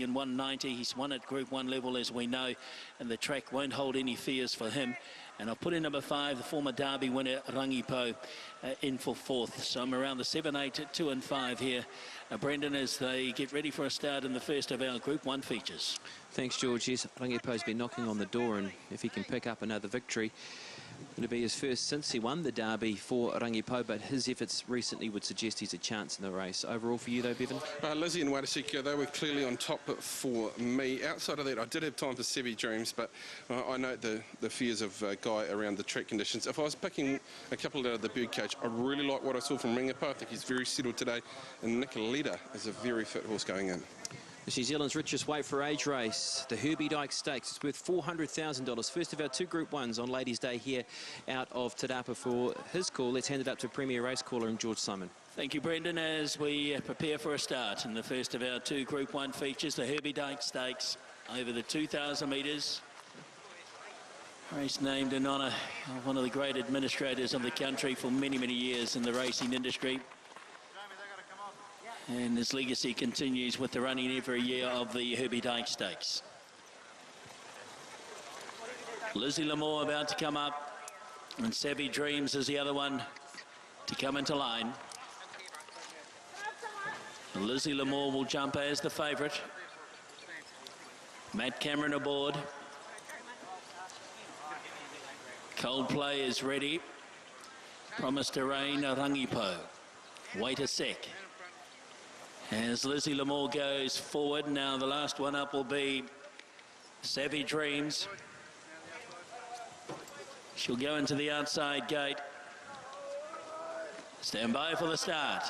in 190. He's won at Group 1 level, as we know, and the track won't hold any fears for him. And I'll put in number 5, the former Derby winner, Rangipo, in for 4th. So I'm around the 7, 8, 2 and 5 here, Brendan, as they get ready for a start in the first of our Group 1 features. Thanks, George. Yes, Rangipo's been knocking on the door, and if he can pick up another victory, it'll be his first since he won the Derby for Rangipo, but his efforts recently would suggest he's a chance in the race. Overall for you though, Bevan? Lizzie and Wadasika, they were clearly on top for me. Outside of that, I did have time for Sevi Dreams, but I note the fears of Guy around the track conditions. If I was picking a couple out of the bird cage, I really like what I saw from Rangipo. I think he's very settled today, and Nicoletta is a very fit horse going in. New Zealand's richest weight for age race, the HERBIE DYKE Stakes. It's worth $400,000. First of our 2 Group 1s on Ladies' Day here out of Te Rapa. For his call, let's hand it up to Premier Race Caller and George Simon. Thank you, Brendan, as we prepare for a start in the first of our 2 Group 1 features, the HERBIE DYKE Stakes over the 2,000 metres. Race named in honour of one of the great administrators of the country for many, many years in the racing industry. And his legacy continues with the running every year of the HERBIE DYKE Stakes. Lizzie Lamore about to come up, and Sevi Dreams is the other one to come into line. Lizzie Lamore will jump as the favourite. Matt Cameron aboard. Coldplay is ready. Promise to Rain, Rangipo. Wait a sec. As Lizzie Lamore goes forward, now the last one up will be Sevi Dreams. She'll go into the outside gate. Stand by for the start.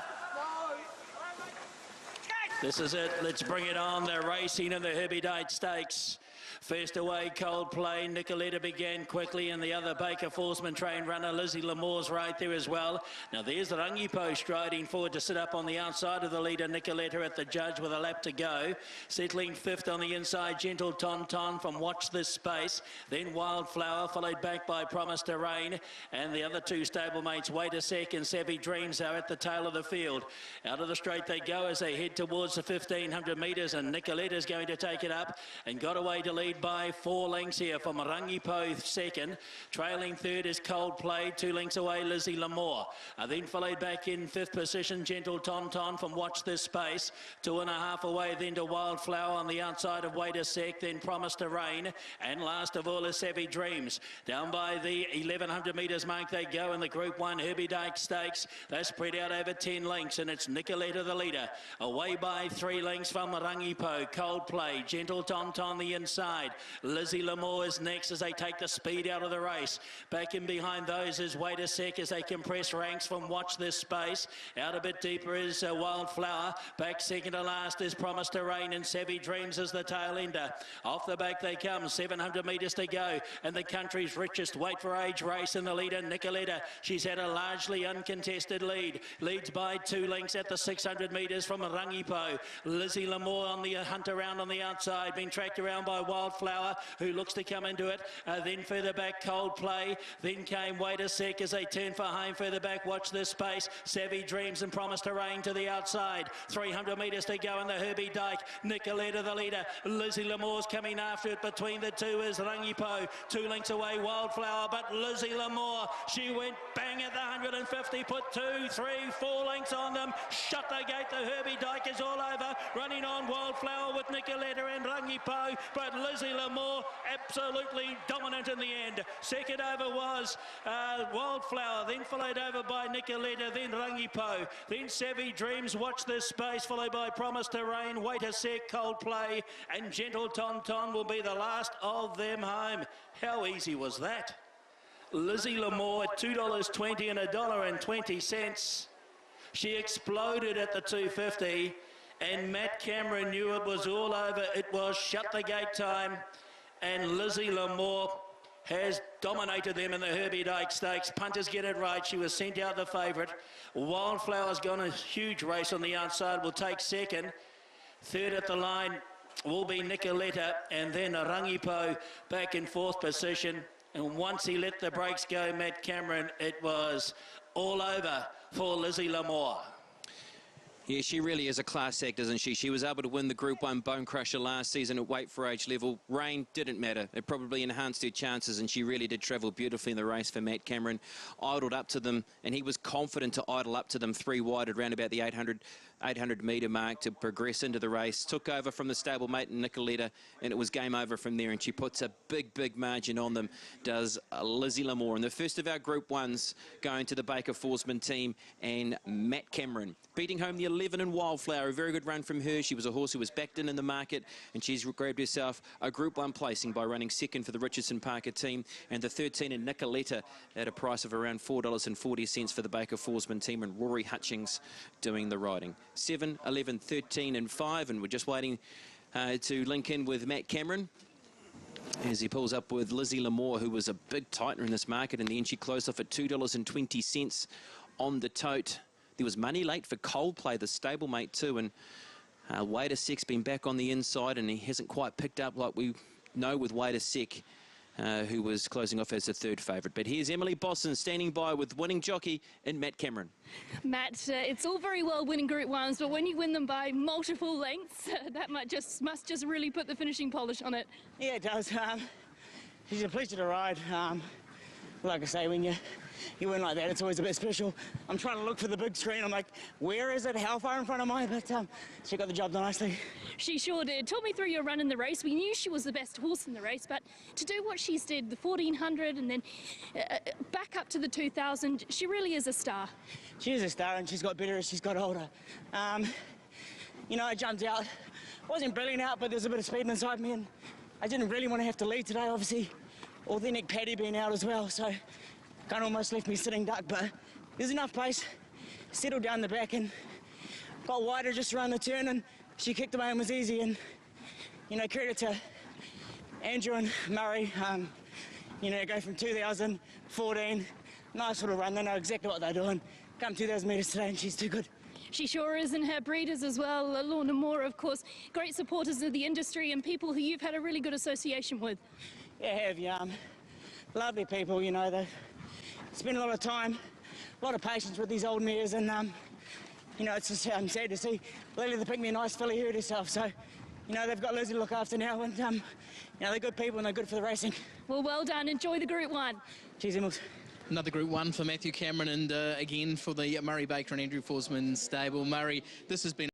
This is it. Let's bring it on. They're racing in the HERBIE DYKE Stakes. First away, Coldplay. Nicoletta began quickly, and the other Baker Forsman train runner, Lizzie Lamore's right there as well. Now there's Rangipo striding forward to sit up on the outside of the leader, Nicoletta at the judge with a lap to go. Settling 5th on the inside, Gentle Ton Ton from Watch This Space. Then Wildflower, followed back by Promise to Rain. And the other 2 stablemates, Wait a Sec and Sevi Dreams, are at the tail of the field. Out of the straight they go as they head towards the 1,500 metres, and Nicoletta's going to take it up and got away to lead by 4 lengths here from Rangipo second. Trailing third is Coldplay, 2 lengths away Lizzie Lamore. Then followed back in 5th position, Gentle Ton Ton from Watch This Space. 2.5 away then to Wildflower on the outside of Wait a Sec, then Promise to Rain. And last of all is Sevi Dreams. Down by the 1,100 metres mark they go in the Group 1 HERBIE DYKE Stakes. They're spread out over 10 lengths, and it's Nicoletta the leader. Away by 3 lengths from Rangipo, Coldplay, Gentle Ton Ton the inside. Lizzie Lamore is next as they take the speed out of the race. Back in behind those is Wait a Sec as they compress ranks from Watch This Space. Out a bit deeper is Wildflower. Back second to last is Promise to Rain, and Sevi Dreams is the tail ender. Off the back they come, 700 metres to go, and the country's richest weight for age race in the leader, Nicoletta. She's had a largely uncontested lead. Leads by 2 lengths at the 600 metres from Rangipo. Lizzie Lamore on the hunt around on the outside, being tracked around by Wildflower, who looks to come into it. Then further back, Coldplay. Then came Wait a Sec as they turn for home. Further back, Watch This Space. Sevi Dreams and Promise to Rain to the outside. 300 metres to go in the HERBIE DYKE. Nicoletta the leader. Lizzie Lamore's coming after it. Between the 2 is Rangipo. 2 lengths away, Wildflower. But Lizzie Lamore, she went bang at the 150. Put 2, 3, 4 lengths on them. Shut the gate. The HERBIE DYKE is all over. Running on Wildflower with Nicoletta and Rangipo. But Lizzie Lamore absolutely dominant in the end. Second over was Wildflower, then followed over by Nicoletta, then Rangipo, then Sevi Dreams, Watch This Space, followed by Promise to Rain, Wait a Sec, Coldplay, and Gentle Ton Ton will be the last of them home. How easy was that? Lizzie Lamore at $2.20 and $1.20. She exploded at the 250. And Matt Cameron knew it was all over. It was shut the gate time. And Lizzie Lamore has dominated them in the HERBIE DYKE Stakes. Punters get it right. She was sent out the favourite. Wildflower's gone a huge race on the outside. Will take second. Third at the line will be Nicoletta. And then Rangipo back in 4th position. And once he let the brakes go, Matt Cameron, it was all over for Lizzie Lamore. Yeah, she really is a class act, isn't she? She was able to win the Group 1 Bone Crusher last season at weight for age level. Rain didn't matter. It probably enhanced her chances, and she really did travel beautifully in the race for Matt Cameron. Idled up to them, and he was confident to idle up to them 3 wide at around about the 800-metre mark to progress into the race. Took over from the stablemate Nicoletta, and it was game over from there, and she puts a big margin on them, does Lizzie Lamore. And the first of our Group 1s going to the Baker Forsman team and Matt Cameron. Beating home the 11 in Wildflower, a very good run from her. She was a horse who was backed in the market, and she's grabbed herself a Group 1 placing by running second for the Richardson Parker team, and the 13 in Nicoletta at a price of around $4.40 for the Baker Forsman team, and Rory Hutchings doing the riding. 7, 11, 13 and 5, and we're just waiting to link in with Matt Cameron as he pulls up with Lizzie Lamore, who was a big tightener in this market. In the end, she closed off at $2.20 on the tote. There was money late for Coldplay, the stablemate too, and Wader Sek's been back on the inside, and he hasn't quite picked up like we know with Wader Sek, who was closing off as the third favourite. But here's Emily Bosson standing by with winning jockey and Matt Cameron. Matt, it's all very well winning Group 1s, but when you win them by multiple lengths, that must just really put the finishing polish on it. Yeah, it does. She's a pleasure to ride. Like I say, when you win like that, it's always a bit special. I'm trying to look for the big screen. I'm like, where is it? How far in front am I? But she got the job done nicely. She sure did. Talk me through your run in the race. We knew she was the best horse in the race, but to do what she's did, the 1400 and then back up to the 2000, she really is a star. She is a star, and she's got better as she's got older. You know, I jumped out. Wasn't brilliant out, but there's a bit of speed inside me, and I didn't really want to have to lead today, obviously. Authentic Paddy being out as well, so kind of almost left me sitting duck, but there's enough place. Settled down the back and got wider just around the turn, and she kicked away and was easy. And, you know, credit to Andrew and Murray, you know, go from 2000, 14, nice little run. They know exactly what they're doing. Come 2,000 metres today, and she's too good. She sure is, and her breeders as well. Lorna Moore, of course, great supporters of the industry and people who you've had a really good association with. Yeah, have you? Lovely people, you know. They spend a lot of time, a lot of patience with these old mares, and you know, it's just sad to see Lily they picked me a nice filly here herself. So, you know, they've got Lizzie to look after now, and you know, they're good people and they're good for the racing. Well done. Enjoy the Group 1. Cheers, Emils. Another Group 1 for Matthew Cameron, and again for the Murray Baker and Andrew Forsman stable. Murray, this has been